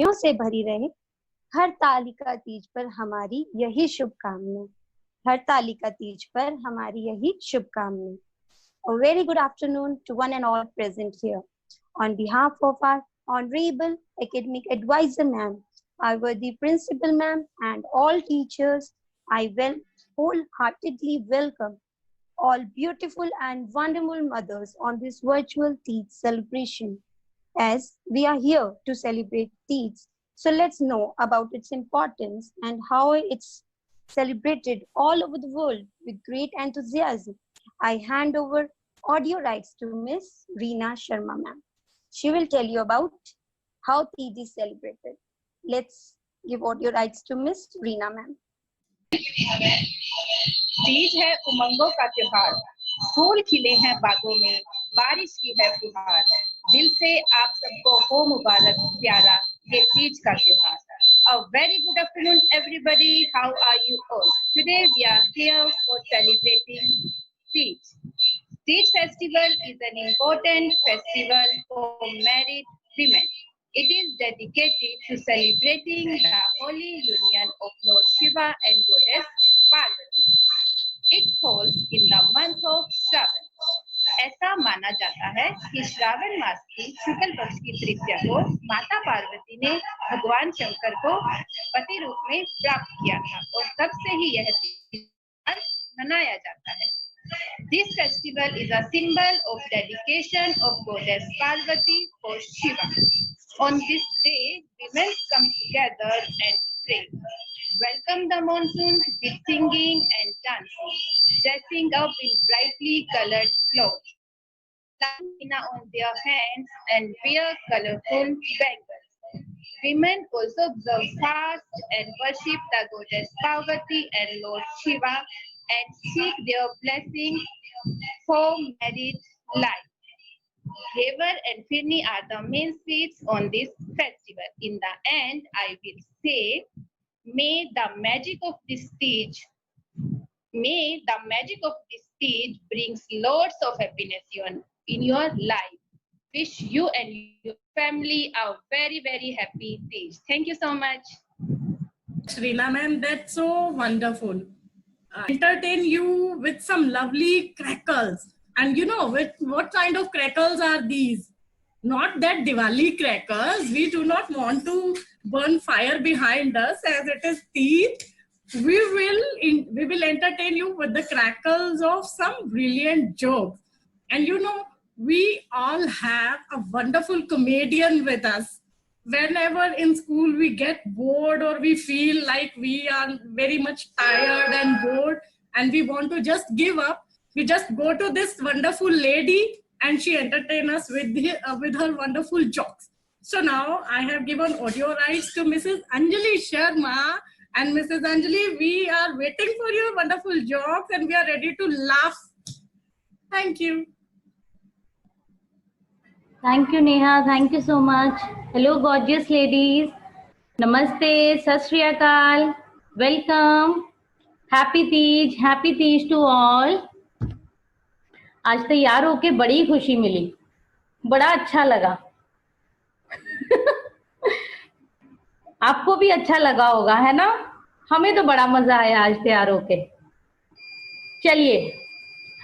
खुशियों से भरी रहे। हर तालिका तीज पर हमारी यही शुभकामनाएं। हर तालिका तीज पर हमारी यही शुभकामनाएं। A very good afternoon to one and all present here. On behalf of our Honorable Academic Advisor Ma'am, our worthy Principal Ma'am, and all teachers, I wholeheartedly welcome all beautiful and wonderful mothers on this virtual Teej celebration. As we are here to celebrate Teej, so let's know about its importance and how it's celebrated all over the world with great enthusiasm. I hand over audio rights to Miss Reena Sharma ma'am. She will tell you about how Teej is celebrated. Let's give audio rights to Miss Reena ma'am. Teej है उमंगों का त्योहार, फूल खिले हैं बागों में, बारिश की है फुहार। दिल से आप सबको हो मुबारक प्यारा ये तीज का त्योहार। A very good afternoon everybody, how are you all? Today we are here for celebrating Teej. Teej festival is an important festival for married women. It is dedicated to celebrating the holy union of Lord Shiva and Goddess Parvati. It falls in the month of Shravan. ऐसा माना जाता है कि श्रावण मास की शुक्ल पक्ष की तृतीया को माता पार्वती ने भगवान शंकर को पति रूप में प्राप्त किया था और तब से ही यह त्योहार मनाया जाता है। This festival is a symbol of dedication of Goddess Parvati for Shiva. On this day, women come together and pray. Welcome the monsoon with singing and dancing, dressing up in brightly colored clothes, tying on their hands and wear colorful bangles. Women also observe fast and worship the goddess Parvati and Lord Shiva and seek their blessing for married life. Ghevar and Firni are the main sweets on this festival. In the end, I will say, may the magic of this stage brings lots of happiness in your life. Wish you and your family a very, very happy Teej. Thank you so much. Reena ma'am, that's so wonderful. Entertain you with some lovely crackles. And you know, what kind of crackles are these? Not that Diwali crackers. We do not want to burn fire behind us as it is Teej. We will entertain you with the crackles of some brilliant jokes. And you know, we all have a wonderful comedian with us. Whenever in school we get bored or we feel like we are very much tired and bored and we want to just give up, we just go to this wonderful lady and she entertains us with her wonderful jokes. So now I have given audio rights to Mrs. Anjali Sharma. And Mrs. Anjali, we are waiting for your wonderful jokes and we are ready to laugh. Thank you. Thank you, Neha. Thank you so much. Hello, gorgeous ladies. Namaste. Sat Shri Akal. Welcome. Happy Teej to all. आज तैयार होके बड़ी खुशी मिली, बड़ा अच्छा लगा। आपको भी अच्छा लगा होगा, है ना? हमें तो बड़ा मजा आया आज तैयार होके। चलिए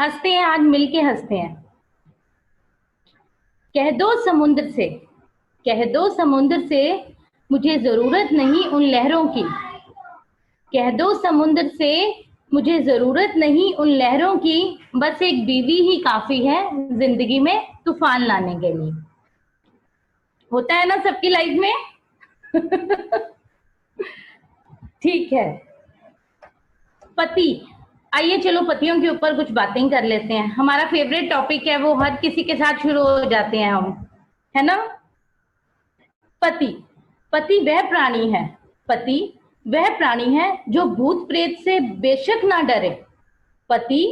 हंसते हैं, आज मिलके हंसते हैं। कह दो समुद्र से मुझे जरूरत नहीं उन लहरों की। कह दो समुद्र से मुझे जरूरत नहीं उन लहरों की, बस एक बीवी ही काफी है जिंदगी में तूफान लाने के लिए। होता है ना सबकी लाइफ में? ठीक है। पति, आइए चलो पतियों के ऊपर कुछ बातें कर लेते हैं। हमारा फेवरेट टॉपिक है, वो हर किसी के साथ शुरू हो जाते हैं हम, है ना? पति वह प्राणी है जो भूत प्रेत से बेशक ना डरे। पति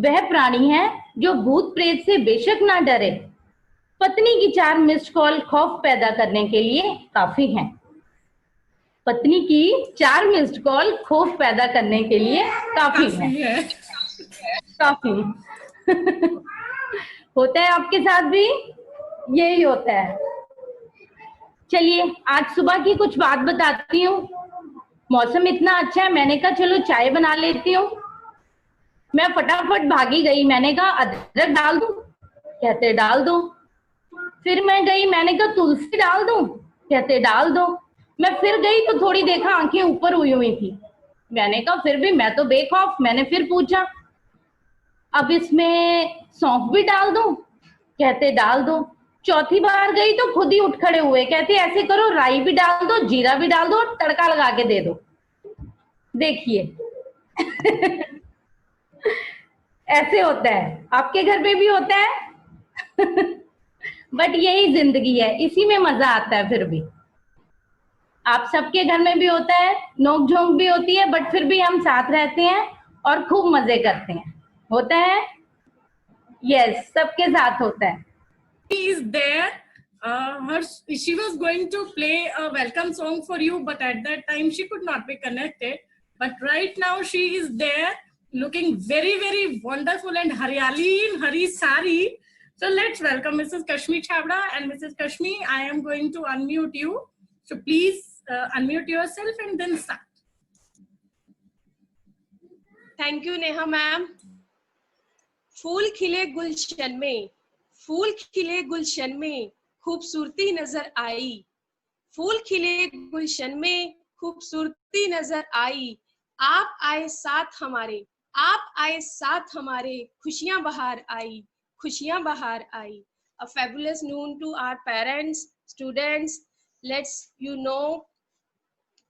वह प्राणी है जो भूत प्रेत से बेशक ना डरे। पत्नी की 4 मिस्ड कॉल खौफ पैदा करने के लिए काफी हैं। पत्नी की 4 मिस्ड कॉल खौफ पैदा करने के लिए काफी है। काफी होता है आपके साथ भी? यही होता है। चलिए आज सुबह की कुछ बात बताती हूँ। मौसम इतना अच्छा है, मैंने कहा चलो चाय बना लेती हूँ। मैं फटाफट भागी गई, मैंने कहा अदरक डाल दूं, कहते डाल दो। फिर मैं गई, मैंने कहा तुलसी डाल दूं, कहते डाल दो। मैं फिर गई तो थोड़ी देखा आंखें ऊपर हुई थी। मैंने कहा फिर भी मैं तो बेखौफ, मैंने फिर पूछा अब इसमें सौंफ भी डाल दूं, कहते डाल दो। चौथी बार गई तो खुद ही उठ खड़े हुए, कहते ऐसे करो राई भी डाल दो, जीरा भी डाल दो और तड़का लगा के दे दो। देखिए ऐसे होता है, आपके घर पे भी होता है बट यही जिंदगी है, इसी में मजा आता है। फिर भी आप सबके घर में भी होता है, नोक झोंक भी होती है, बट फिर भी हम साथ रहते हैं और खूब मजे करते हैं। होता है, यस, सबके साथ होता है। She is there. She was going to play a welcome song for you, but at that time she could not be connected. But right now she is there, looking very, very wonderful and haryali in hari sari. So let's welcome Mrs. Kashmi Chavda. And Mrs. Kashmi, I am going to unmute you. So please unmute yourself and then start. Thank you Neha ma'am. फूल खिले गुलशन में, फूल खिले गुलशन में खूबसूरती नजर आई, फूल खिले गुलशन में खूबसूरती नजर आई। आप आए साथ हमारे, आप आए साथ हमारे, खुशियां बहार आई, खुशियां बहार आई। A fabulous noon to our parents, students. Let's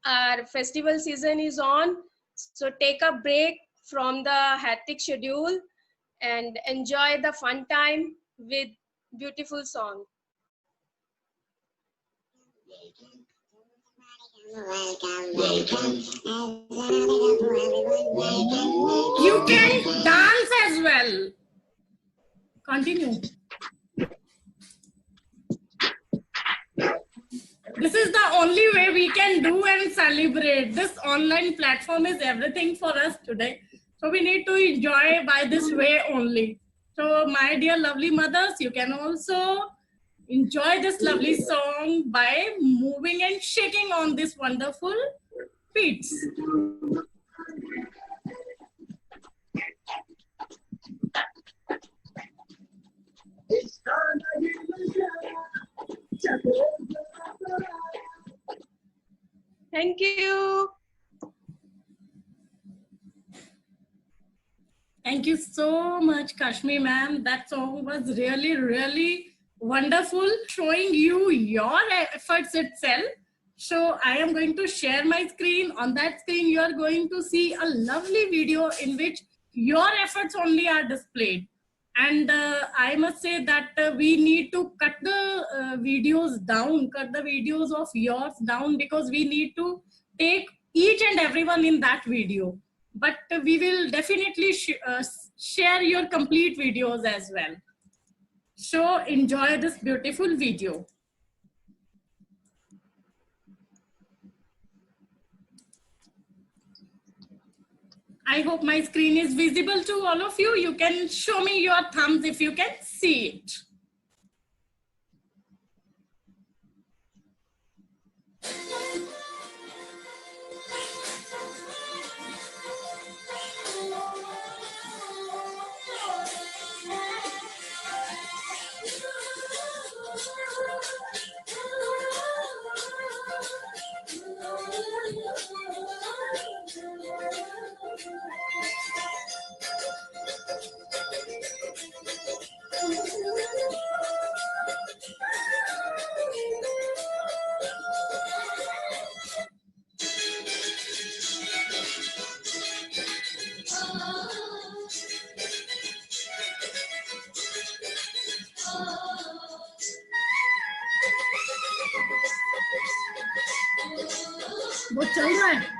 our festival season is on, so take a break from the hectic schedule and enjoy the fun time with beautiful song. You can dance as well. Continue. This is the only way we can do and celebrate. This online platform is everything for us today. So we need to enjoy by this way only. So my dear lovely mothers, you can also enjoy this lovely song by moving and shaking on this wonderful feet. Thank you. Thank you so much, Kashmi ma'am. That song was really, really wonderful, showing you your efforts itself. So I am going to share my screen. On that screen, you are going to see a lovely video in which your efforts only are displayed. And I must say that we need to cut the videos down, cut the videos of yours down, because we need to take each and everyone in that video. But we will definitely share your complete videos as well. So enjoy this beautiful video. I hope my screen is visible to all of you. You can show me your thumbs if you can see it. वो चल रहा है।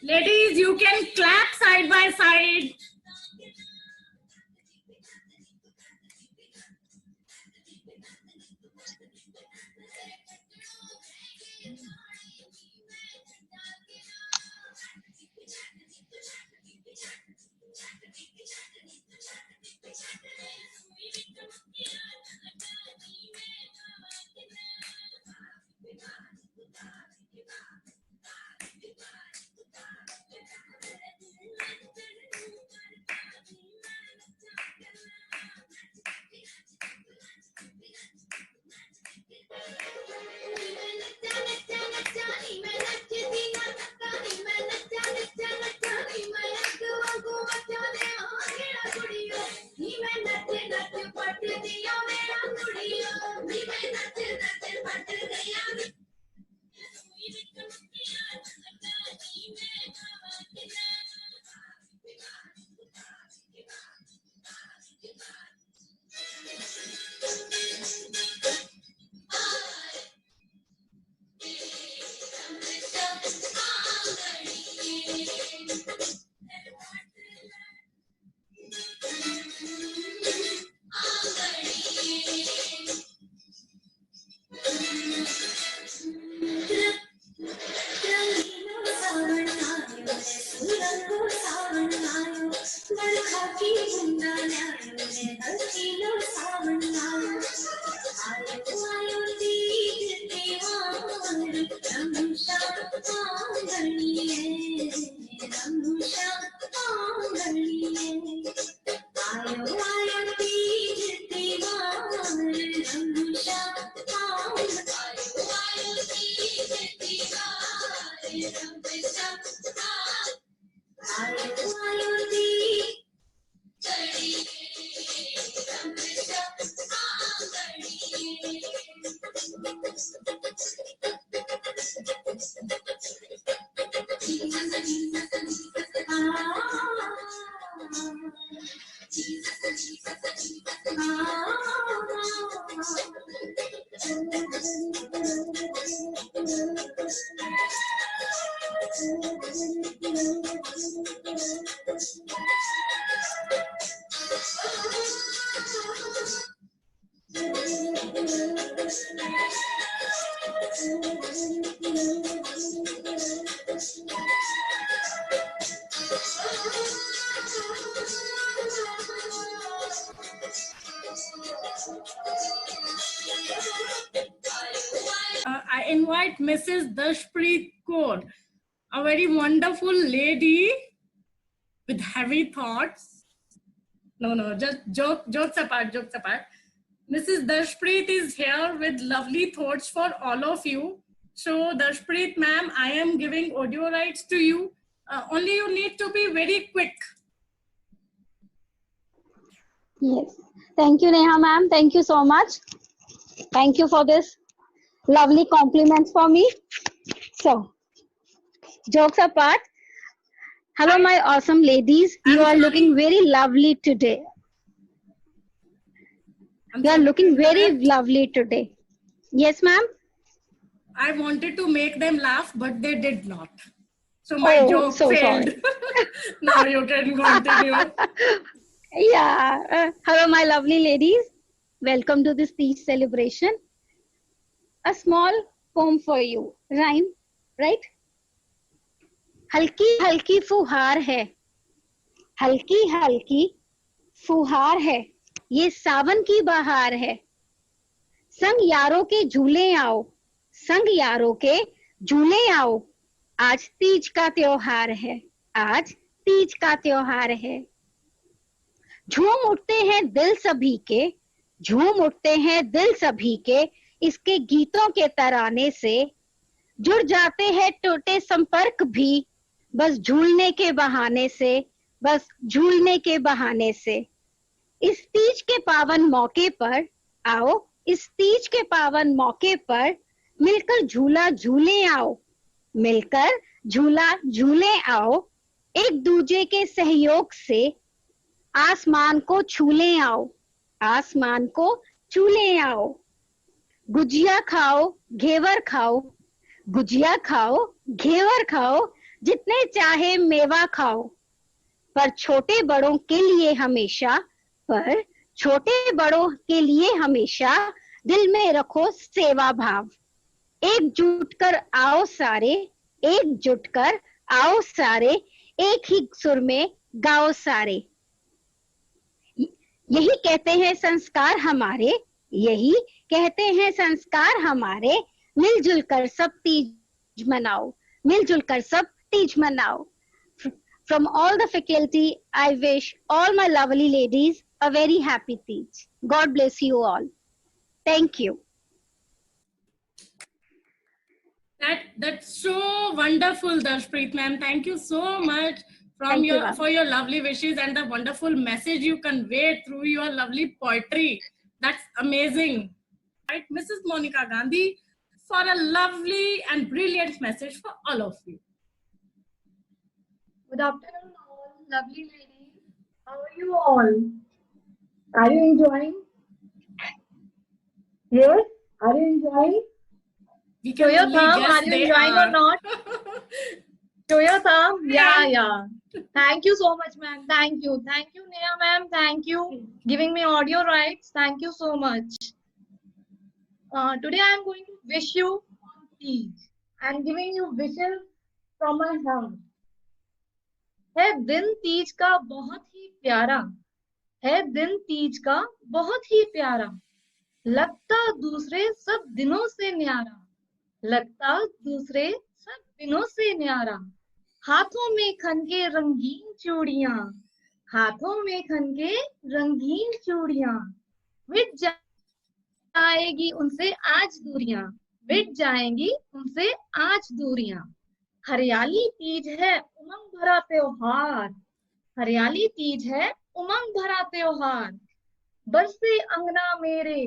Ladies, you can clap side by side. I invite Mrs. Dashpreet Kaur, a very wonderful lady with heavy thoughts. No, just jokes apart, jokes apart. Mrs. Dashpreet is here with lovely thoughts for all of you. So Dashpreet ma'am, I am giving audio rights to you. Only you need to be very quick. Yes. Thank you, Neha ma'am. Thank you so much. Thank you for this lovely compliments for me. So, jokes apart. Hello, my awesome ladies. You are looking very lovely today. You are looking very lovely today. Yes, ma'am? I wanted to make them laugh, but they did not. So my joke failed. Now you can continue. Yeah. Hello, my lovely ladies. Welcome to this peace celebration. A small poem for you. Rhyme, right? हल्की हल्की फुहार है, हल्की हल्की फुहार है, ये सावन की बहार है। संग यारों के झूले आओ, संग यारों के झूले आओ, आज तीज का त्योहार है, आज तीज का त्योहार है। झूम उठते हैं दिल सभी के, झूम उठते हैं दिल सभी के इसके गीतों के तराने से, जुड़ जाते हैं टूटे संपर्क भी बस झूलने के बहाने से, बस झूलने के बहाने से। इस तीज के पावन मौके पर आओ, इस तीज के पावन मौके पर मिलकर झूला झूले आओ, मिलकर झूला झूले आओ, एक दूजे के सहयोग से आसमान को छूले आओ, आसमान को छूले आओ। गुजिया खाओ घेवर खाओ, गुजिया खाओ घेवर खाओ, जितने चाहे मेवा खाओ, पर छोटे बड़ों के लिए हमेशा, पर छोटे बड़ों के लिए हमेशा दिल में रखो सेवा भाव। एकजुट कर आओ सारे, एकजुट कर आओ सारे, एक ही सुर में गाओ सारे। यही कहते हैं संस्कार हमारे, यही कहते हैं संस्कार हमारे, मिलजुल कर सब तीज मनाओ, मिलजुल कर सब तीज मनाओ। From all the faculty, I wish all my lovely ladies a very happy Teej. God bless you all. Thank you. That's so wonderful, Darshpreet ma'am. Thank you so much for your lovely wishes and the wonderful message you conveyed through your lovely poetry. That's amazing. Right, Mrs. Monica Gandhi, for a lovely and brilliant message for all of you. Good afternoon, all lovely ladies. How are you all? Are you enjoying? Yes? Are you enjoying? Show your thumb. Are you enjoying or not? Show your thumb. Yeah. Thank you so much, ma'am. Thank you. Thank you, Neha ma'am. Thank you. Giving me audio rights. Thank you so much. Today I am going to wish you on Teej. I am giving you wishes from my heart. है दिन तीज का बहुत ही प्यारा, है दिन तीज का बहुत ही प्यारा, लगता दूसरे सब दिनों से न्यारा, लगता दूसरे सब दिनों से न्यारा। हाथों में खनके रंगीन चूड़ियां, हाथों में खनके रंगीन चूड़ियां, मिट जाएगी उनसे आज दूरियां, मिट जाएंगी उनसे आज दूरियां। हरियाली तीज है उमंग भरा त्योहार, हरियाली तीज है उमंग भरा त्योहार, बरसे अंगना मेरे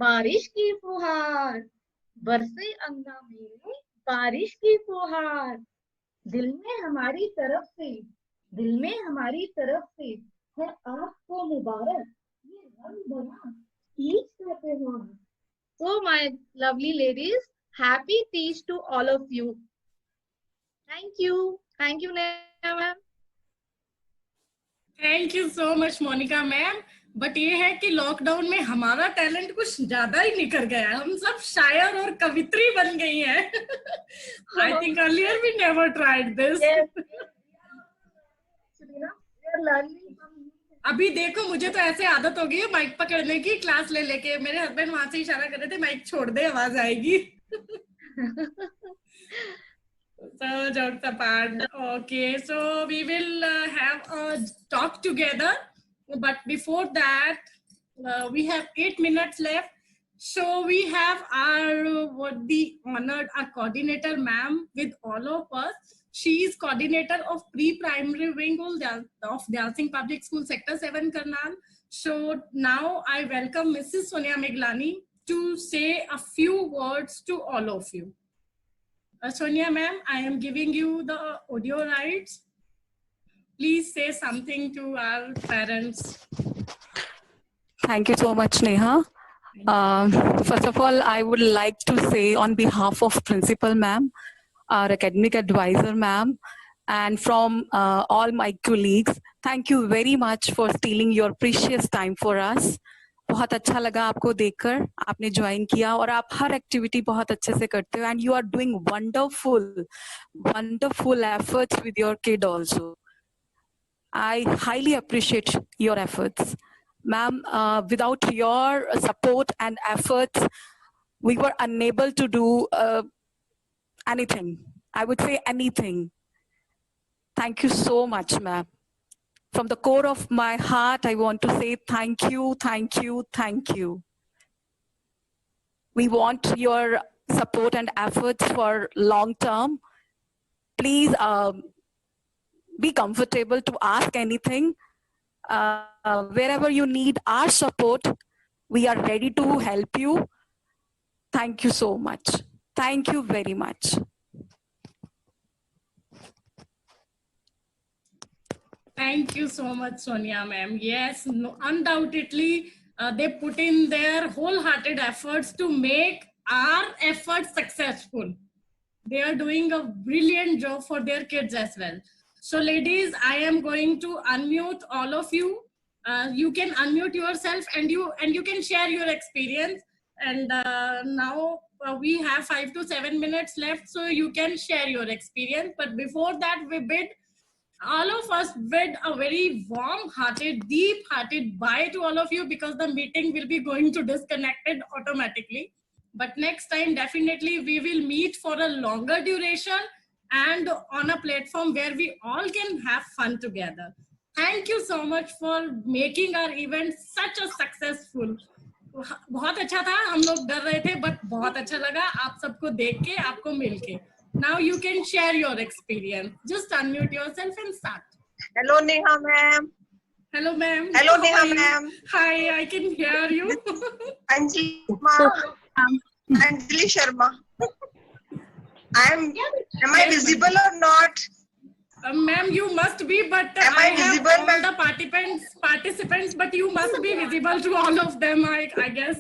बारिश की फुहार, बरसे अंगना मेरे बारिश की फुहार। दिल में हमारी तरफ से, दिल में हमारी तरफ से है आपको मुबारक ये रंग भरा तीज का त्योहार। So my lovely ladies, happy Teej to all of you. Thank you, Neha ma'am. Thank you so much, Monica ma'am. But ये है कि लॉकडाउन में हमारा टैलेंट कुछ ज्यादा ही निखर गया है, हम सब शायर और कवित्री बन गई हैं। I think earlier we never tried this. अभी देखो मुझे तो ऐसे आदत हो गई है माइक पकड़ने की, क्लास ले लेके। मेरे हस्बैंड वहां से इशारा कर रहे थे माइक छोड़ दे आवाज आएगी। So jokes apart, okay, so we will have a talk together, but before that we have 8 minutes left, so we have our coordinator ma'am with all of us. She is coordinator of pre-primary wing of Dalsing Public School Sector 7 Karnal. So now I welcome Mrs. Sonia Meglani to say a few words to all of you. Sonia ma'am, I am giving you the audio rights. Please say something to our parents. Thank you so much, Neha. First of all, I would like to say on behalf of Principal ma'am, our academic advisor ma'am, and from all my colleagues, thank you very much for stealing your precious time for us. बहुत अच्छा लगा आपको देखकर, आपने join किया और आप हर activity बहुत अच्छे से करते हो and you are doing wonderful efforts with your kid also. I highly appreciate your efforts. Ma'am, without your support and efforts, we were unable to do anything. I would say anything. Thank you so much, ma'am. from the core of my heart, I want to say thank you, thank you, thank you. We want your support and efforts for long term. Please be comfortable to ask anything. Wherever you need our support, we are ready to help you. Thank you so much. Thank you very much. Thank you so much, Sonia ma'am. Yes, no, undoubtedly, they put in their wholehearted efforts to make our efforts successful. They are doing a brilliant job for their kids as well. So ladies, I am going to unmute all of you. You can unmute yourself and you can share your experience. And now we have 5 to 7 minutes left, so you can share your experience. But before that, we bid all of us bid a very warm-hearted, deep-hearted bye to all of you, because the meeting will be going to disconnected automatically. But next time, definitely we will meet for a longer duration and on a platform where we all can have fun together. Thank you so much for making our event such a successful. बहुत अच्छा था, हम लोग डर रहे थे, but बहुत अच्छा लगा आप सबको देख के, आपको मिल के. Now you can share your experience. Just unmute yourself and start. Hello, Neha ma'am. Hello, ma'am. Hello, Neha ma'am. Hi, I can hear you. Anjali Sharma. Am I visible or not? Ma'am, you must be, but am I visible, have all the participants, but you must be visible to all of them, I guess.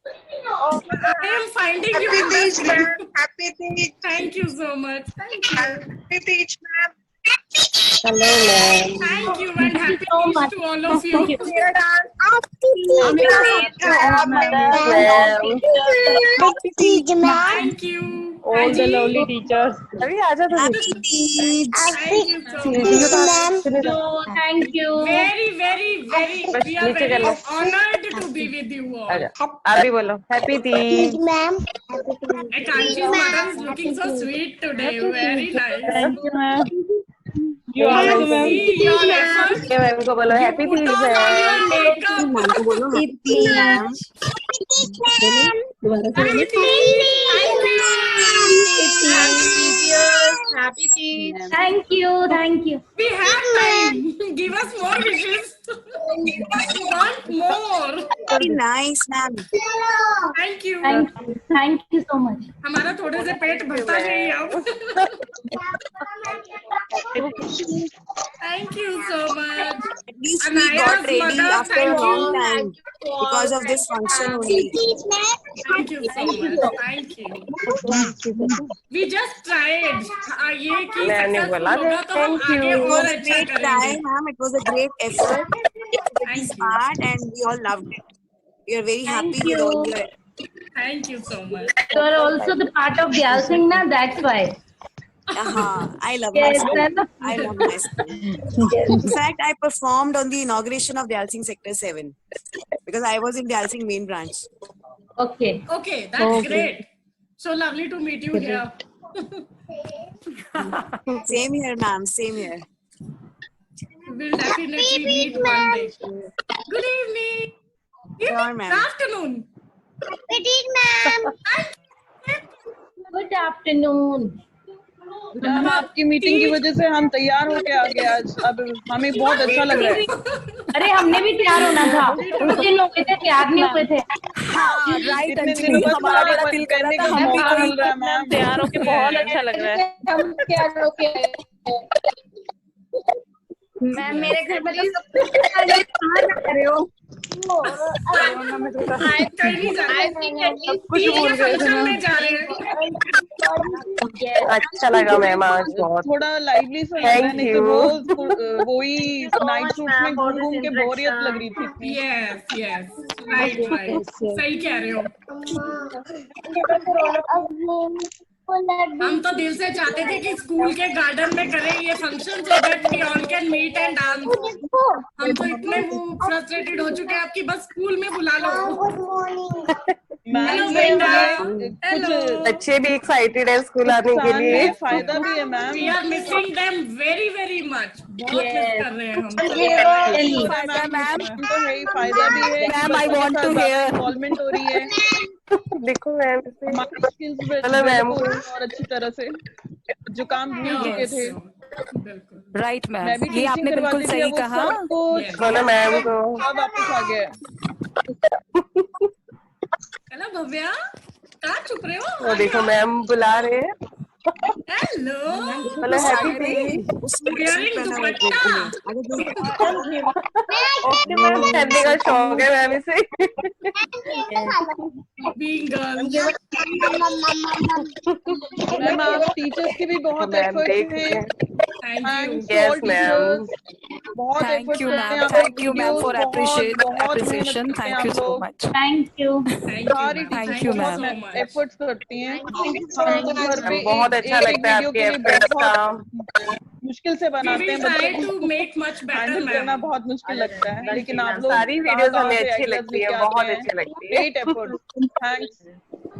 I am finding Happy you. Teach, ma'am. Happy Teach. Thank you so much. Thank you. Happy Teach, ma'am. Hello, ma'am. Thank you and happy Teach to all of you. Happy Teach, ma'am. Thank you. all the lovely teachers. Thank you so much. Thank you. Very, very, very. We are very honored to be with you all. अभी बोलो Happy Teach. ma'am. And Kanchi's mother is looking so sweet today. Very nice. Thank you, ma'am. You I also, ma'am. see your efforts. ये ma'am को बोलो Happy Put Teach, on ma'am. your makeup. Happy Teach. Happy Teach. Thank you. Thank you. We have time. Give us more wishes. We want more. Very nice, ma'am. Thank you. Thank you so much. हमारा थोड़े से पेट भरता नहीं अब. Thank you so much. At least we got ready after a long time because of this function only. Thank you so much. Thank you. We just tried. ये कि successful होगा तो हम आगे और अच्छा करेंगे. Ma'am, it was a great effort. This part and we all loved it. We are very happy with all your. Thank you so much. You are also the part of Gyal Singh, na? That's why. I love Yes, myself. I love myself. In fact, I performed on the inauguration of Dyal Singh Sector 7 because I was in Dyal Singh main branch. Okay. Okay, that's great. So lovely to meet you here. Same here, ma'am. Same here. We'll definitely meet one day. Good evening. Sure, ma'am. Good afternoon. Good evening, ma'am. Good afternoon. Ma'am आपकी meeting की वजह से हम तैयार होके आ गए आज. अब हमें बहुत अच्छा लग रहा है. अरे हमने भी तैयार होना था. कुछ दिन हो गए थे तैयार नहीं हुए थे. राइट इतने दिनों बाद हमारा बड़ा दिल कर करने रहा का था मौका हमें मिल रहा है मैम. तैयार होके बहुत अच्छा लग रहा है. हम तैयार होके मैम मेरे घर में तो सब कुछ कहाँ जा रहे हो? अच्छा लगा मैम आज बहुत. थोड़ा लाइवली सा लग रहा है, नहीं तो रोज वही नाइट सूट्स में घूम घूम के बोरियत लग रही थी. Yes, yes. Right, right. सही कह रहे हो. हम तो दिल से चाहते थे कि स्कूल के गार्डन में करें ये function so that we all can meet and dance. हम तो इतने फ्रस्ट्रेटेड हो चुके हैं आपकी बस स्कूल में बुला लो. Hello, से बेटा. हमें कुछ बच्चे भी एक्साइटेड है स्कूल आने के लिए. फायदा भी है ma'am. We are missing them very very much. बहुत मिस कर रहे हैं हम. मैम तो है ही, फायदा भी है. Ma'am I want to hear. Involvement हो रही है. देखो मैम हमारी स्किल्स और अच्छी तरह से जो काम भूल चुके थे. राइट मैम, ये आपने बिल्कुल सही कहा. मैम को अब वापस आ गया. हेलो भव्या, कहाँ छुप रहे हो? वो देखो मैम बुला रहे हैं. हेलो. हेलो हैप्पी करने का शौक है मैम इसे. मैम आप टीचर्स की भी बहुत एफर्ट है. Yes ma'am. बहुत thank you ma'am, thank you ma'am for appreciation. Thank you so much. Thank you. Sorry thank you ma'am. Efforts करती हैं. हम तो घर पे बहुत अच्छा लगता है आपके एफर्ट्स का. मुश्किल से बनाते हैं बच्चों को मेक मच बेटर करना बहुत मुश्किल लगता है, लेकिन आप लोग सारी वीडियोस हमें अच्छी लगती है, बहुत अच्छी लगती है. Great effort. थैंक्स.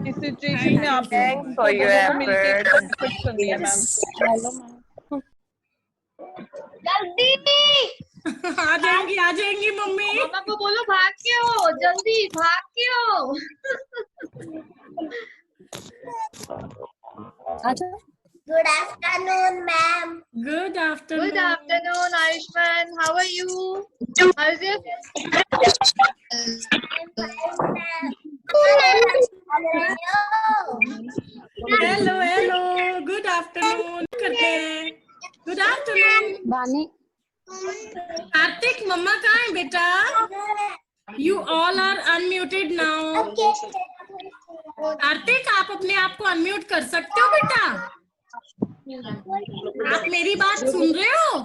इस सिचुएशन में आप थैंक्स फॉर योर एफर्ट्स. करनी है मैम. आ जाएंगी मम्मी. मम्मा को बोलो भाग के हो, जल्दी भाग के हो. Good afternoon, ma'am. Good afternoon. Good afternoon, Ayushman. How are you? How's your Hello. Good afternoon. करते हैं. Good afternoon. बानी. कार्तिक, मम्मा कहाँ है बेटा? You all are unmuted now. Kartik, आप अपने आप को अनम्यूट कर सकते हो बेटा? आप मेरी बात सुन रहे हो?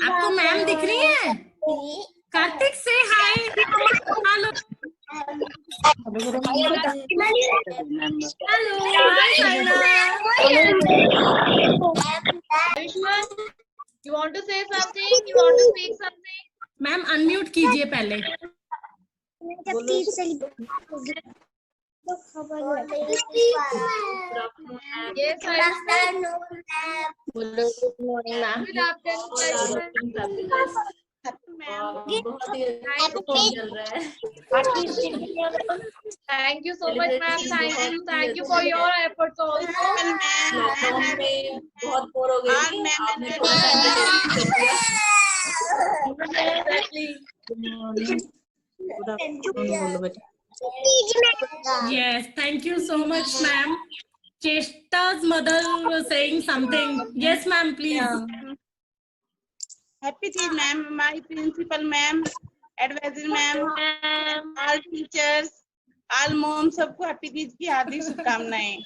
आपको मैम दिख रही है? कार्तिक से hi. Hello. Hello. You want to say something? You want to speak something? Ma'am unmute कीजिए पहले. Yes, Good afternoon, ma'am. Good morning, ma'am. Good afternoon, Thank you so much, ma'am. Thank you for your efforts also. बहुत bore हो गई थी आपने थोड़ा Yes, thank you so much, ma'am. Cheshta's mother was saying something. Yes, ma'am, please. Happy Teach, ma'am. My principal, ma'am. Advisor, ma'am. All teachers, all moms, सबको Happy Teach की हार्दिक शुभकामनाएं.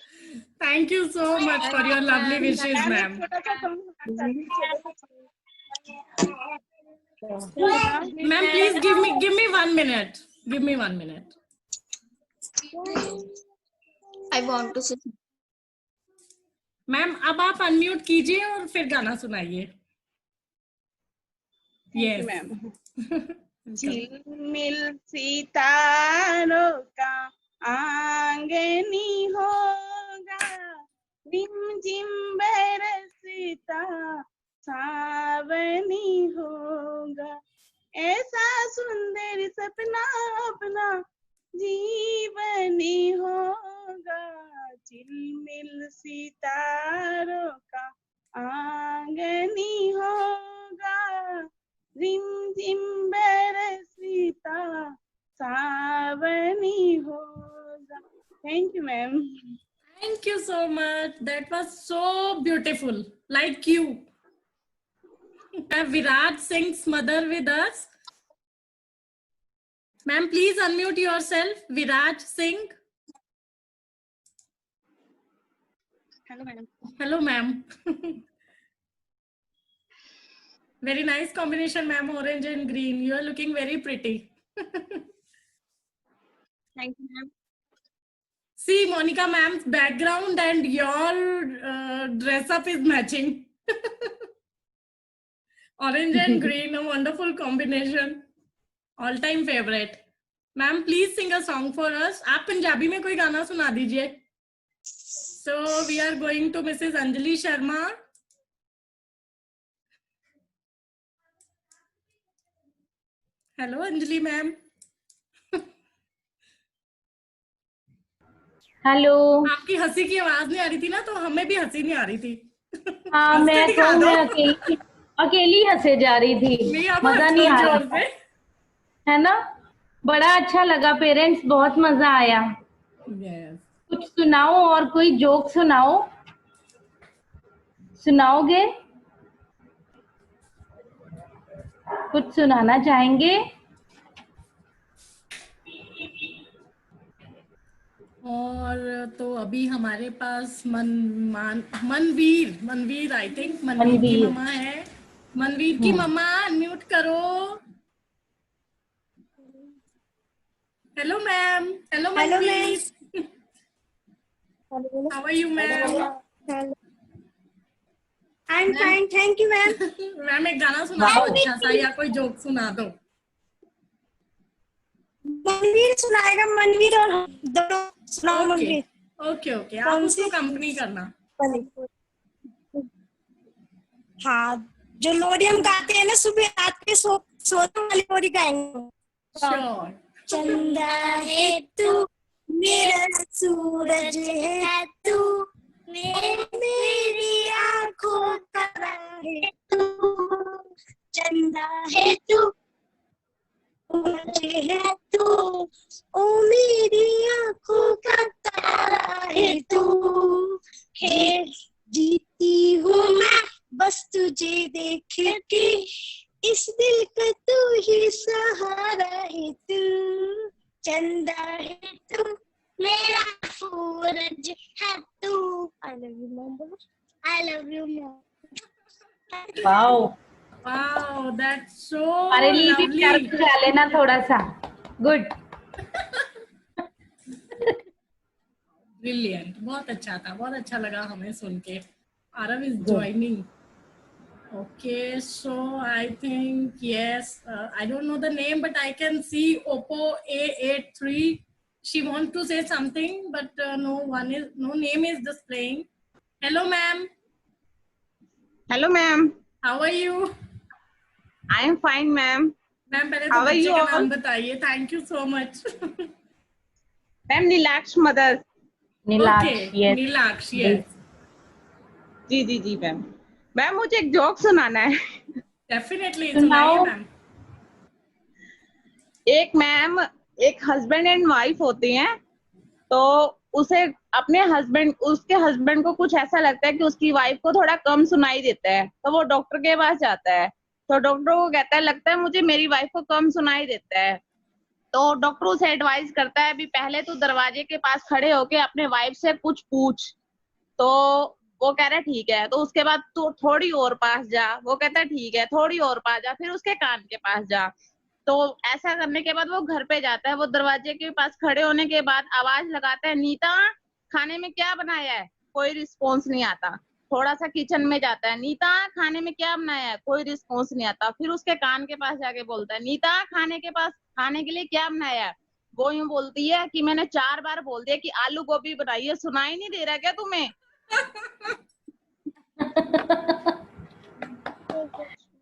Thank you so much for your lovely wishes, ma'am. Ma'am, please give me 1 minute. Give me 1 minute. I want to say. Ma'am अब आप unmute कीजिए और फिर गाना सुनाइए. Yes, ma'am. झिलमिल सितारों का आंगनी होगा, रिमझिम बरसता सावनी होगा, ऐसा सुंदर सपना अपना जीवनी होगा, झिलमिल सितारों का आंगनी होगा, रिमझिम बरसता सावनी होगा. Thank you, ma'am. Thank you so much. That was so beautiful. Like you. Virat Singh's mother with us. Ma'am, please unmute yourself. Virat Singh. Hello, madam. Hello, ma'am. Very nice combination, ma'am. Orange and green. You are looking very pretty. Thank you, ma'am. See, Monica ma'am's background and your dress up is matching. Orange and green, a wonderful combination. All-time favorite. Ma'am please sing a song for us. आप पंजाबी में कोई गाना सुना दीजिए. So we are going to Mrs Anjali Sharma. Hello Anjali ma'am. Hello. आपकी हंसी की आवाज नहीं आ रही थी ना, तो हमें भी हंसी नहीं आ रही थी. हाँ मैं अकेली हंसे जा रही थी. मजा नहीं आ रहा था, है ना. बड़ा अच्छा लगा पेरेंट्स, बहुत मजा आया. कुछ सुनाओ, और कोई जोक सुनाओगे? कुछ सुनाना चाहेंगे? और तो अभी हमारे पास मनवीर आई थिंक मनवीर की मम्मा है. मनवीर की मम्मा अनम्यूट करो. Hello ma'am. Hello Manvir. How are you ma'am? I am fine, thank you ma'am. Ma'am एक गाना सुना दो अच्छा सा, या कोई जोक सुना दो. मनवीर सुनाएगा. मनवीर और दोनों सुनाओ. मनवीर. ओके ओके, आप उसको कंपनी करना. हाँ, जो लोरी हम गाते हैं ना सुबह रात के सोने वाली लोरी गाएंगे. श्योर. चंदा है तू, मेरा सूरज है तू, मेरी आँखों का रंग है तू. चंदा है तू, मुझे है तू, ओ मेरी आँखों का तारा है तू. है जीती हूँ मैं बस तुझे देख के, इस दिल का तू ही सहारा है तू. चंदा है तू, मेरा सूरज है तू. I love you mom. I love you mom. Wow, that's so हमारे लिए भी प्यार बुझा लेना थोड़ा सा. गुड. ब्रिलियंट. बहुत अच्छा था, बहुत अच्छा लगा हमें सुन के. Aarav is joining. Okay, so I think yes. I don't know the name, but I can see Oppo A83. She wants to say something, but no name is displaying. Hello, ma'am. Hello, ma'am. How are you? I am fine, ma'am. Ma'am पहले तो बच्चे का नाम बताइए. Thank you so much. Ma'am Nilaksh mother. Nilaksh. Yes. जी ma'am. Ma'am मुझे एक joke सुनाना है. डेफिनेटली सुनाइए मैम. एक हस्बैंड एंड वाइफ होते हैं, तो उसके हस्बैंड को कुछ ऐसा लगता है कि उसकी वाइफ को थोड़ा कम सुनाई देता है, तो वो डॉक्टर के पास जाता है. तो डॉक्टर को कहता है लगता है मुझे मेरी वाइफ को कम सुनाई देता है. तो डॉक्टर उसे एडवाइस करता है अभी पहले तो दरवाजे के पास खड़े होके अपने वाइफ से कुछ पूछ. तो वो कह रहा है ठीक है. तो उसके बाद तो थोड़ी और पास जा. वो कहता है ठीक है. थोड़ी और पास जा. फिर उसके कान के पास जा. तो ऐसा करने के बाद वो घर पे जाता है. वो दरवाजे के पास खड़े होने के बाद आवाज लगाता है नीता खाने में क्या बनाया है. कोई रिस्पॉन्स नहीं आता. थोड़ा सा किचन में जाता है. नीता खाने में क्या बनाया है. कोई रिस्पॉन्स नहीं आता. फिर उसके कान के पास जाके बोलता है नीता खाने के लिए क्या बनाया है. वो यूं बोलती है कि मैंने 4 बार बोल दिया कि आलू गोभी बनाई है. सुनाई नहीं दे रहा क्या तुम्हें.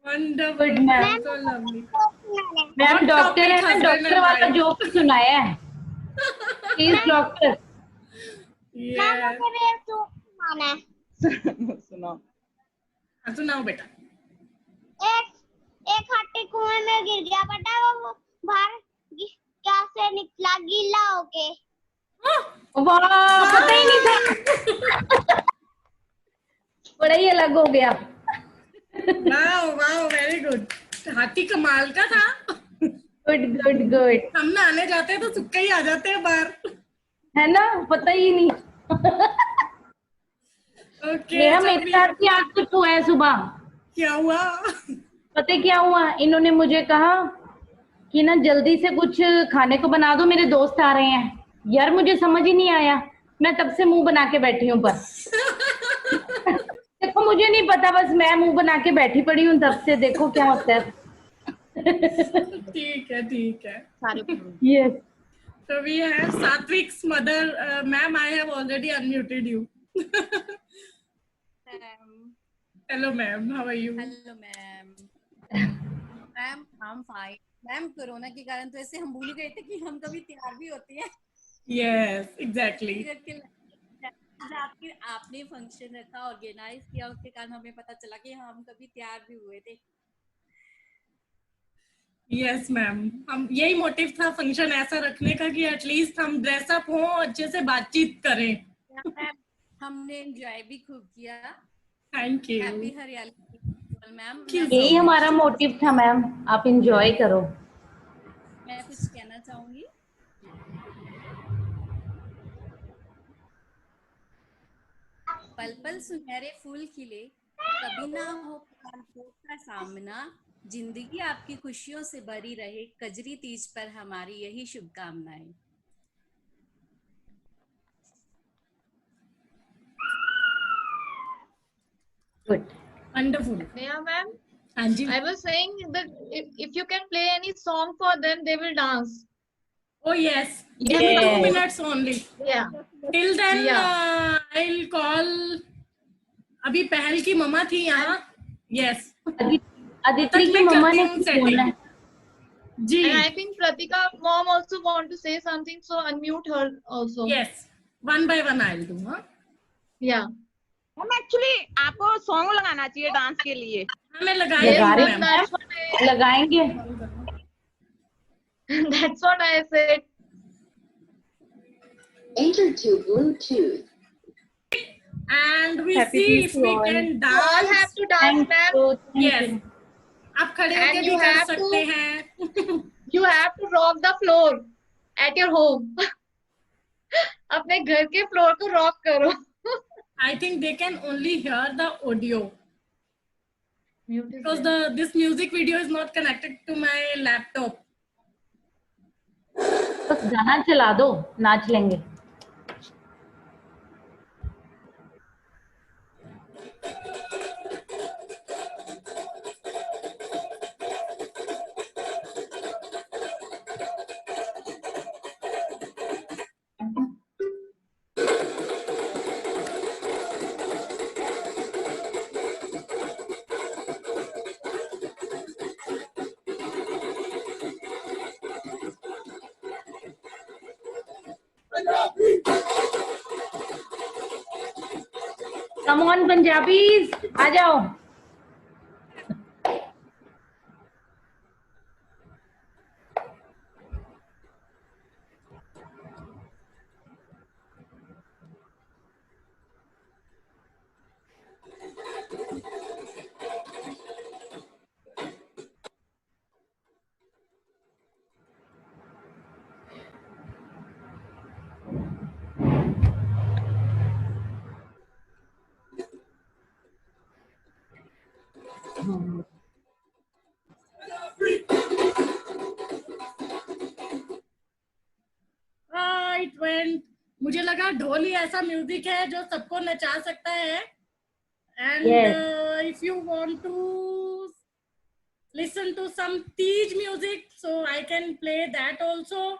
Wonderful. Ma'am So lovely. Ma'am doctor है ना, डॉक्टर वाला जोक सुनाया है. Please doctor. सुनाओ बेटा. एक हाथी कुएं में गिर गया बेटा. वो बाहर कैसे निकला गीला होके. वाह, पता ही नहीं था. बड़ा ही अलग हो गया. वाह वेरी गुड. हाथी कमाल का था. गुड. हम नहाने जाते हैं तो सुक्का ही आ जाते हैं बाहर, है ना. पता ही नहीं. ओके. मेरे साथ भी आज कुछ हुआ है सुबह. क्या हुआ. पता क्या हुआ. इन्होंने मुझे कहा कि ना जल्दी से कुछ खाने को बना दो, मेरे दोस्त आ रहे हैं. यार मुझे समझ ही नहीं आया. मैं तब से मुंह बना के बैठी हूँ. पर देखो मुझे नहीं पता, बस मैं मुंह बना के बैठी पड़ी हूँ तब से. देखो क्या होता है. ठीक है, ठीक है. Yes. So we have Satvik's mother. Ma'am, I have already unmuted you. Hello, ma'am. How are you? Hello, ma'am. Ma'am, I'm fine. Ma'am corona के कारण तो ऐसे हम भूल गए थे कि हम कभी तैयार भी होते हैं. Yes, exactly. आपने फंक्शन रखा, ऑर्गेनाइज किया, उसके कारण हमें पता चला कि हम कभी तैयार भी हुए थे. Yes, ma'am. हम यही मोटिव था फंक्शन ऐसा रखने का कि एटलीस्ट हम ड्रेसअप हो, अच्छे से बातचीत करें. हमने एंजॉय भी खूब किया. Thank you. हैप्पी हरियाली मैम. यही हमारा मोटिव था मैम, आप एंजॉय करो. मैं कुछ कहना चाहूंगी. पल पल सुनहरे फूल खिले, कभी ना हो का सामना, जिंदगी आपकी खुशियों से भरी रहे, कजरी तीज पर हमारी यही शुभकामनाएं. Good. Wonderful. Neha ma'am, Anji. I was saying that if you can play any song for them, they will dance. Oh yes. Give me 2 minutes only. Yeah. Till then, I'll call. अभी पहल की मम्मा थी यहाँ. Yes. Aditi की मम्मा ने कुछ बोला है. जी. And I think Pratika mom also want to say something, so unmute her also. Yes. One by one I'll do. हाँ. Yeah. हम एक्चुअली आपको सॉन्ग लगाना चाहिए डांस के लिए. हमें लगाएंगे. That's what I said. Enter to Bluetooth. And we Happy see Eid if to we all. can You dance. all have to dance, ma'am. Yes. आप खड़े होके भी कर सकते हैं. You have to rock the floor at your home. अपने घर के फ्लोर को रॉक करो. I think they can only hear the audio because this music video is not connected to my laptop. बस गाना चला दो, नाच लेंगे. Come on Punjabis, आ जाओ. Right, when मुझे लगा ढोल ही ऐसा म्यूजिक है जो सबको नचा सकता है. And if you want to listen to some Teej music, so I can play that also.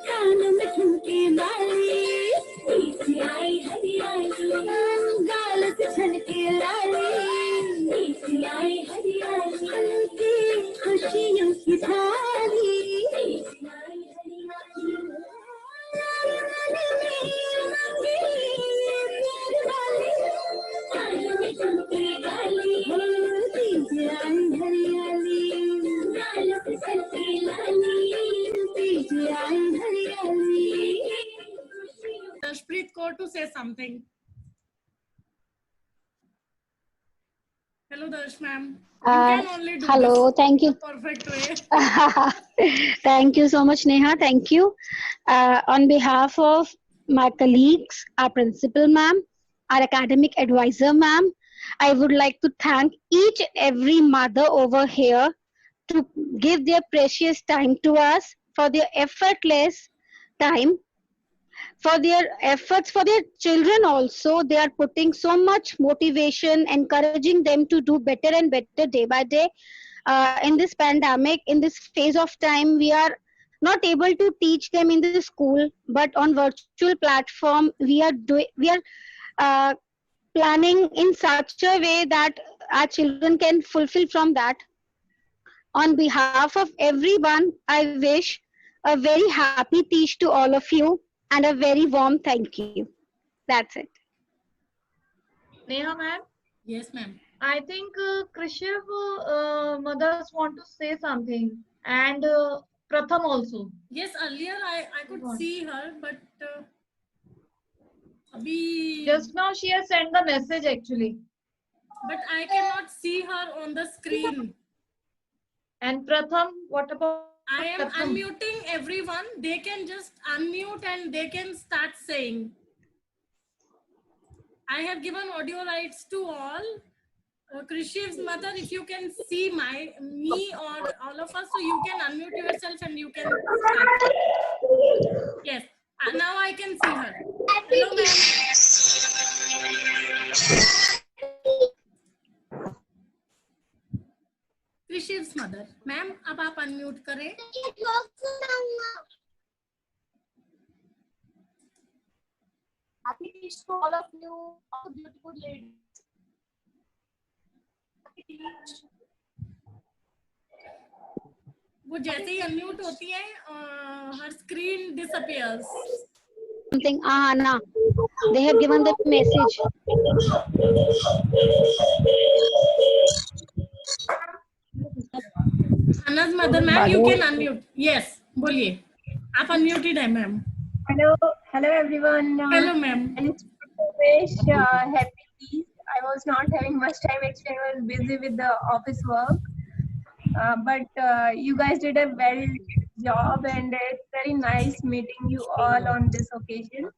कान में झुमके वाली underscore to say something. Hello, Darsh ma'am. You can only do Hello, this thank you. perfect way. Thank you so much, Neha. Thank you. On behalf of my colleagues, our principal ma'am, our academic advisor ma'am, I would like to thank each and every mother over here to give their precious time to us, for their effortless time, for their efforts for their children also. They are putting so much motivation, encouraging them to do better and better day by day. In this pandemic, in this phase of time, we are not able to teach them in the school, but on virtual platform we are planning in such a way that our children can fulfill from that. On behalf of everyone, I wish a very happy Teach to all of you and a very warm thank you. That's it. Neha ma'am. Yes, ma'am. I think Krishiv mothers want to say something, and Pratham also. Yes, earlier I could see her, but just now she has sent the message actually. But I cannot see her on the screen. And Pratham, what about I am unmuting everyone. They can just unmute and they can start saying. I have given audio rights to all. Krishiv's mother, if you can see me or all of us, so you can unmute yourself and you can start. Yes, now I can see her. Hello, ma'am. Krishiv's mother. Ma'am, अब आप unmute करें. Happy Teach to all of you, all beautiful ladies. वो जैसे ही unmute होती है, her screen disappears. Something, Ahana. They have given the message. Anna's mother, ma'am, you can unmute. Yes, बोलिए. आप unmuted है, ma'am. Hello everyone. Hello, ma'am. And wish happy Teach. I was not having much time. Actually, I was busy with the office work. But you guys did a very good job, and it's very nice meeting you all on this occasion.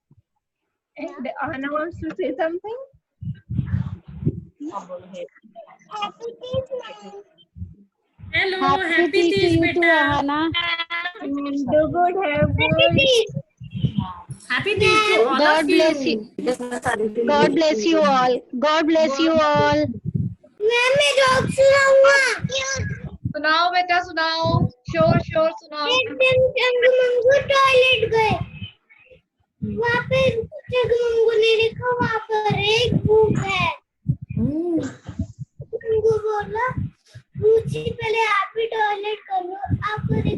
And Anna wants to say something. Happy Teach, ma'am. Hello, happy Teach to you too, Ahana. Do good, have good. Happy Teach to all God of bless you. God bless you all. God bless you all. मैं joke सुनाऊंगा. सुनाओ बेटा सुनाओ. शोर सुनाओ. एक दिन Changu Mangu toilet गए. वहाँ पे चंगू मंगू ने लिखा वहाँ पर एक भूत है. मंगू बोला भूत जी पहले आप ही टॉयलेट करो. आप निकल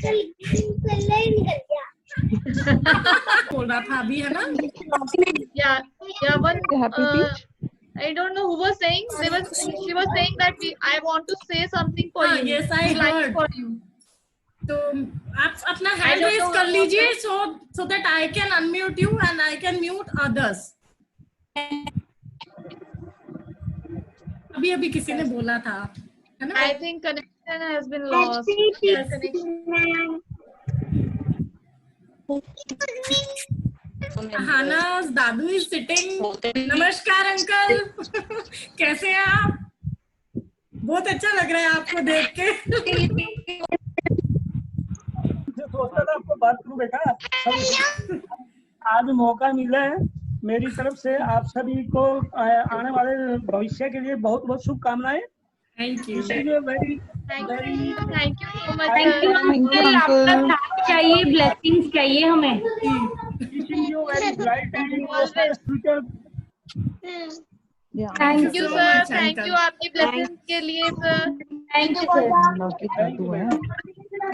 ही निकल गया. बोल रहा था अभी है ना. Yeah, one. I don't know who was saying. She was saying that I want to say something for you. Yes, I heard. For you. तो आप अपना hand raise कर लीजिए so that I can unmute you and I can mute others. अभी किसी ने बोला था, है ना? I think connection has been lost. Yes. Hana's Dadu is sitting. नमस्कार अंकल. कैसे हैं आप? बहुत अच्छा लग रहा है आपको देख के. सोचता था आपको बात करूं बेटा. आज मौका मिला है. मेरी तरफ से आप सभी को आने वाले भविष्य के लिए बहुत बहुत शुभकामनाएं. Thank you. Thank you so much. Thank you uncle. आपका साथ चाहिए, ब्लेसिंग्स चाहिए हमें. Wishing you very bright and prosperous future. Thank you sir. Thank you आपकी ब्लेसिंग्स के लिए sir. Thank you sir.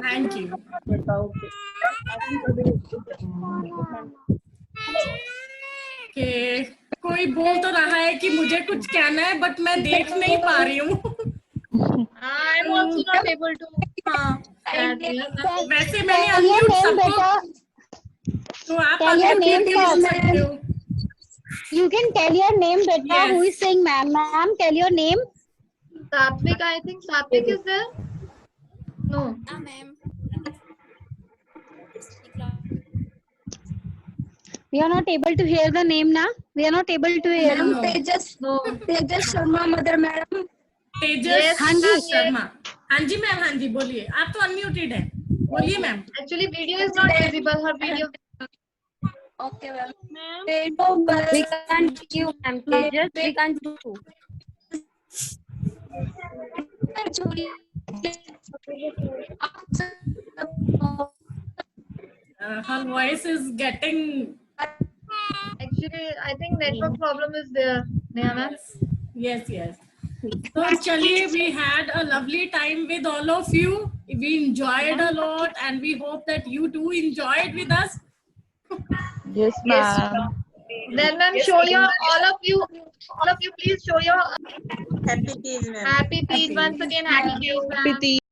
Thank you. Okay. कोई बोल तो रहा है कि मुझे कुछ कहना है, बट मैं देख नहीं पा रही हूँ. I am also not able to. वैसे मैंने unmute सबको तो आप Tell your name बोल सकते first. हो. You can tell your name, beta. Yes. Who is saying ma'am? Ma'am, tell your name. Satvik, I think Satvik is there. No. ma'am. We are not able to hear the name now. We are not able to hear. Ma'am, No. Tejas Sharma, mother madam. तेजस हाँ जी. शर्मा. हाँ जी ma'am, हाँ जी बोलिए. आप तो unmuted हैं. बोलिए ma'am. Actually, video is not visible. Her video. Okay, ma'am. We can't see you, ma'am. Tejas, we can't see you. Her voice is getting. Actually, I think network problem is there, Neha ma'am. Yes, yes. So chaliye, we had a lovely time with all of you. We enjoyed a lot, and we hope that you too enjoyed with us. Yes, ma'am. Then ma'am, show your all of you, please show your Happy Tees, ma'am. happy Tees once again. Happy Tees, ma'am.